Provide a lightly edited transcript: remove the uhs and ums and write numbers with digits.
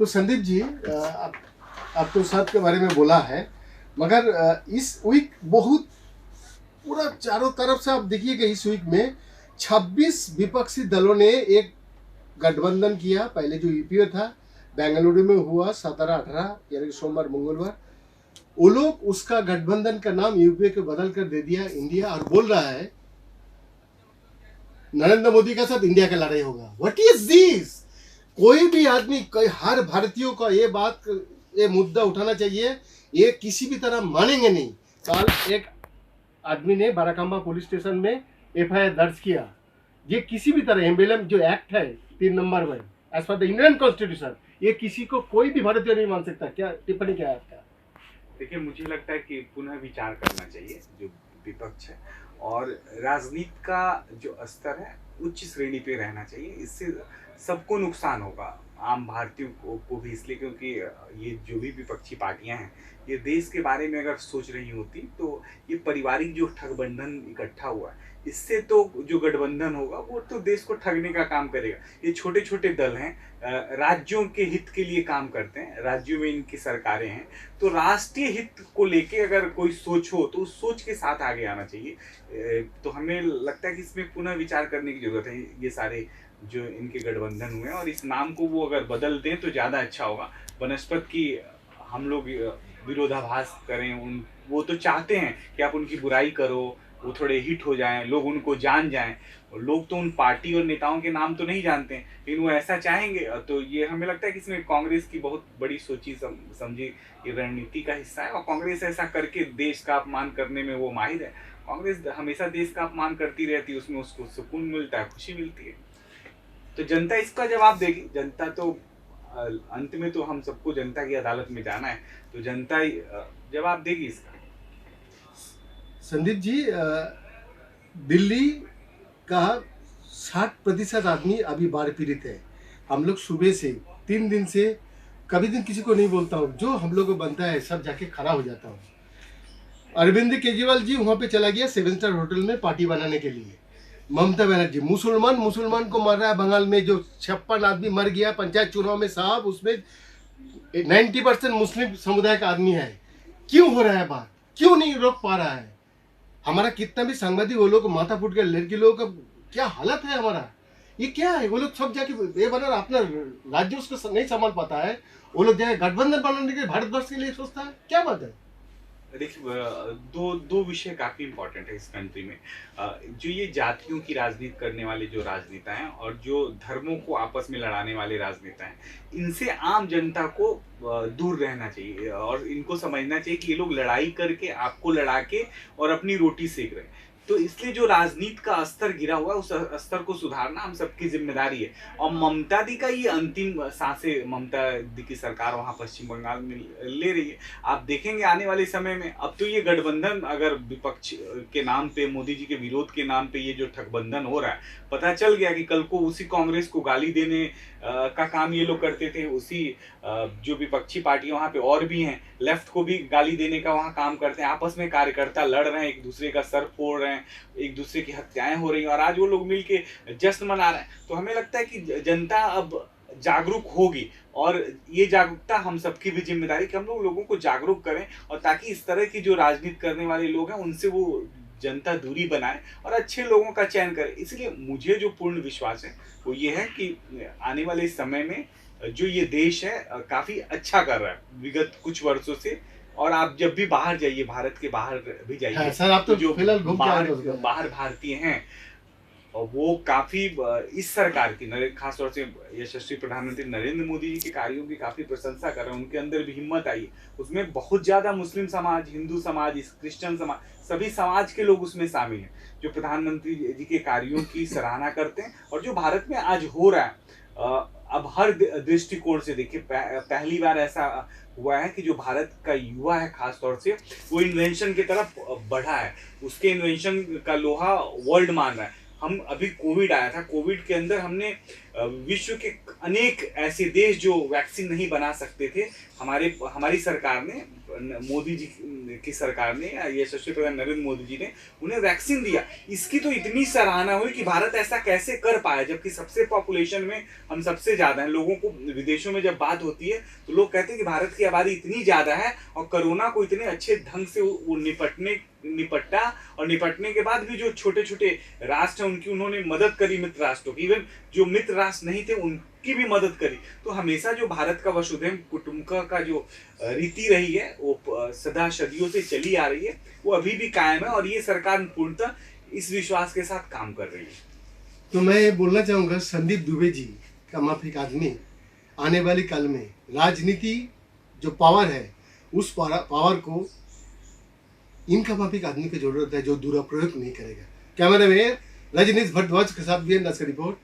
संदीप जी, आप तो सब के बारे में बोला है, मगर इस वीक बहुत पूरा चारों तरफ से आप देखिएगा, इस वीक में 26 विपक्षी दलों ने एक गठबंधन किया। पहले जो यूपीए था, बेंगलुरु में हुआ 17-18 यानी कि सोमवार मंगलवार, वो लोग उसका गठबंधन का नाम यूपीए के बदल कर दे दिया इंडिया, और बोल रहा है नरेंद्र मोदी के साथ इंडिया का लड़ाई होगा। What is this? कोई भी आदमी, हर भारतीयों का ये मुद्दा उठाना चाहिए। ये किसी भी तरह मानेंगे नहीं। कल एक आदमी ने बाराकांबा पुलिस स्टेशन में एफआईआर दर्ज किया। ये किसी भी तरह एम्बेलम जो एक्ट है 3 नंबर में, as per the Indian constitution, ये किसी को कोई भी भारतीय नहीं मान सकता। क्या टिप्पणी क्या है आपका? देखिए, मुझे लगता है कि पुनः विचार करना चाहिए जो विपक्ष है, और राजनीति का जो स्तर है उच्च श्रेणी पे रहना चाहिए। इससे सबको नुकसान होगा, आम भारतीयों को भी, इसलिए क्योंकि ये जो भी विपक्षी पार्टियां हैं, ये देश के बारे में अगर सोच रही होती तो ये पारिवारिक जो ठगबंधन इकट्ठा हुआ है, इससे तो जो गठबंधन होगा वो तो देश को ठगने का काम करेगा। ये छोटे छोटे दल हैं, राज्यों के हित के लिए काम करते हैं, राज्यों में इनकी सरकारें हैं, तो राष्ट्रीय हित को लेके अगर कोई सोच हो तो उस सोच के साथ आगे आना चाहिए। तो हमें लगता है कि इसमें पुनः विचार करने की जरूरत है। ये सारे जो इनके गठबंधन हुए हैं, और इस नाम को वो अगर बदल दें तो ज़्यादा अच्छा होगा, बनस्पत की हम लोग विरोधाभास करें। वो तो चाहते हैं कि आप उनकी बुराई करो, वो थोड़े हिट हो जाएं, लोग उनको जान जाएं। और लोग तो उन पार्टी और नेताओं के नाम तो नहीं जानते हैं, लेकिन वो ऐसा चाहेंगे। तो ये हमें लगता है कि इसमें कांग्रेस की बहुत बड़ी सोची समझी ये रणनीति का हिस्सा है, और कांग्रेस ऐसा करके देश का अपमान करने में वो माहिर है। कांग्रेस हमेशा देश का अपमान करती रहती है, उसमें उसको सुकून मिलता है, खुशी मिलती है। तो जनता इसका जवाब देगी। जनता तो अंत में तो हम सबको जनता की अदालत में जाना है, तो जनता जवाब देगी इसका। संदीप जी, दिल्ली का 60% आदमी अभी बाढ़ पीड़ित है। हम लोग सुबह से 3 दिन से कभी दिन किसी को नहीं बोलता हूँ, जो हम लोग को बनता है सब जाके खड़ा हो जाता हूँ। अरविंद केजरीवाल जी वहाँ पे चला गया 7 स्टार होटल में पार्टी बनाने के लिए। ममता बनर्जी मुसलमान को मर रहा है बंगाल में, जो 56 आदमी मर गया पंचायत चुनाव में साहब, उसमें 90% मुस्लिम समुदाय का आदमी है। क्यों हो रहा है बात? क्यों नहीं रोक पा रहा है? हमारा कितना भी सांबादिक, वो लोग माथा फूट के लड़की लोगों का क्या हालत है हमारा, ये क्या है? वो लोग सब जाके ये बना अपना राज्य उसको नहीं संभाल पाता है, वो लोग जाए गठबंधन बनाने के लिए भारतवर्ष के लिए सोचता है। क्या बात है? देखिए, दो विषय काफी इंपॉर्टेंट है इस कंट्री में। जो ये जातियों की राजनीति करने वाले जो राजनेता हैं, और जो धर्मों को आपस में लड़ाने वाले राजनेता हैं, इनसे आम जनता को दूर रहना चाहिए, और इनको समझना चाहिए कि ये लोग लड़ाई करके आपको लड़ा के और अपनी रोटी सेक रहे हैं। तो इसलिए जो राजनीति का स्तर गिरा हुआ है, उस स्तर को सुधारना हम सबकी जिम्मेदारी है। और ममता दी का ये अंतिम सांसें ममता दी की सरकार वहां पश्चिम बंगाल में ले रही है। आप देखेंगे आने वाले समय में, अब तो ये गठबंधन अगर विपक्ष के नाम पे, मोदी जी के विरोध के नाम पे ये जो ठगबंधन हो रहा है, पता चल गया कि कल को उसी कांग्रेस को गाली देने का काम ये लोग करते थे। उसी जो विपक्षी पार्टियां वहां पे और भी हैं, लेफ्ट को भी गाली देने का वहां काम करते हैं। आपस में कार्यकर्ता लड़ रहे हैं, एक दूसरे का सर फोड़ रहे हैं, एक दूसरे की हत्याएं हो रही हैं, और आज वो लोग मिलके जश्न मना रहे हैं। तो हमें लगता है कि जनता अब जागरूक होगी, और ये जागरूकता हम सबकी भी जिम्मेदारी कि हम लोगों को जागरूक करें, और ताकि इस तरह की जो राजनीति करने वाले लोग हैं उनसे वो जनता दूरी बनाए और अच्छे लोगों का चयन करे। इसलिए मुझे जो पूर्ण विश्वास है वो ये है कि आने वाले समय में जो ये देश है काफी अच्छा कर रहा है विगत कुछ वर्षों से। और आप जब भी बाहर जाइए, भारत के बाहर भी जाइए, हाँ, सर, आप तो जो फिलहाल घूम के आ रहे हो। बाहर भारतीय हैं, और वो काफी इस सरकार की, खासतौर से यशस्वी प्रधानमंत्री नरेंद्र मोदी जी के कार्यों की काफी प्रशंसा कर रहे हैं। उनके अंदर भी हिम्मत आई है। उसमें बहुत ज्यादा मुस्लिम समाज, हिंदू समाज, क्रिश्चियन समाज, सभी समाज के लोग उसमें शामिल हैं, जो प्रधानमंत्री जी के कार्यों की सराहना करते हैं। और जो भारत में आज हो रहा है, अब हर दृष्टिकोण से देखिए, पहली बार ऐसा हुआ है कि जो भारत का युवा है खासतौर से, वो इन्वेंशन की तरफ बढ़ा है। उसके इन्वेंशन का लोहा वर्ल्ड मान रहा है। हम अभी कोविड आया था, कोविड के अंदर हमने विश्व के अनेक ऐसे देश जो वैक्सीन नहीं बना सकते थे, हमारी सरकार ने, मोदी जी की सरकार ने, यशस्वी प्रधान नरेंद्र मोदी जी ने उन्हें वैक्सीन दिया। इसकी तो इतनी सराहना हुई कि भारत ऐसा कैसे कर पाया, जबकि सबसे पॉपुलेशन में हम सबसे ज़्यादा हैं। लोगों को विदेशों में जब बात होती है तो लोग कहते हैं कि भारत की आबादी इतनी ज़्यादा है और कोरोना को इतने अच्छे ढंग से वो निपटा, और निपटने के बाद भी जो छोटे छोटे राष्ट्र हैं उनकी उन्होंने मदद करी, मित्र राष्ट्रों की, इवन जो मित्र राष्ट्र नहीं थे उनकी भी मदद करी। तो हमेशा जो भारत का वसुधैव कुटुंबकम का जो रीति रही है वो सदा सदियों से चली आ रही है, वो अभी भी कायम है, और ये सरकार पूर्णतः इस विश्वास के साथ काम कर रही है। तो मैं बोलना चाहूँगा संदीप दुबे जी का माफिक आदमी आने वाले काल में राजनीति जो पावर है उस पावर को इनका माफिक आदमी की जरूरत है जो दुरुपयोग नहीं करेगा। कैमरा में रजनीश भारद्वाज के साथ वीएन दास का रिपोर्ट,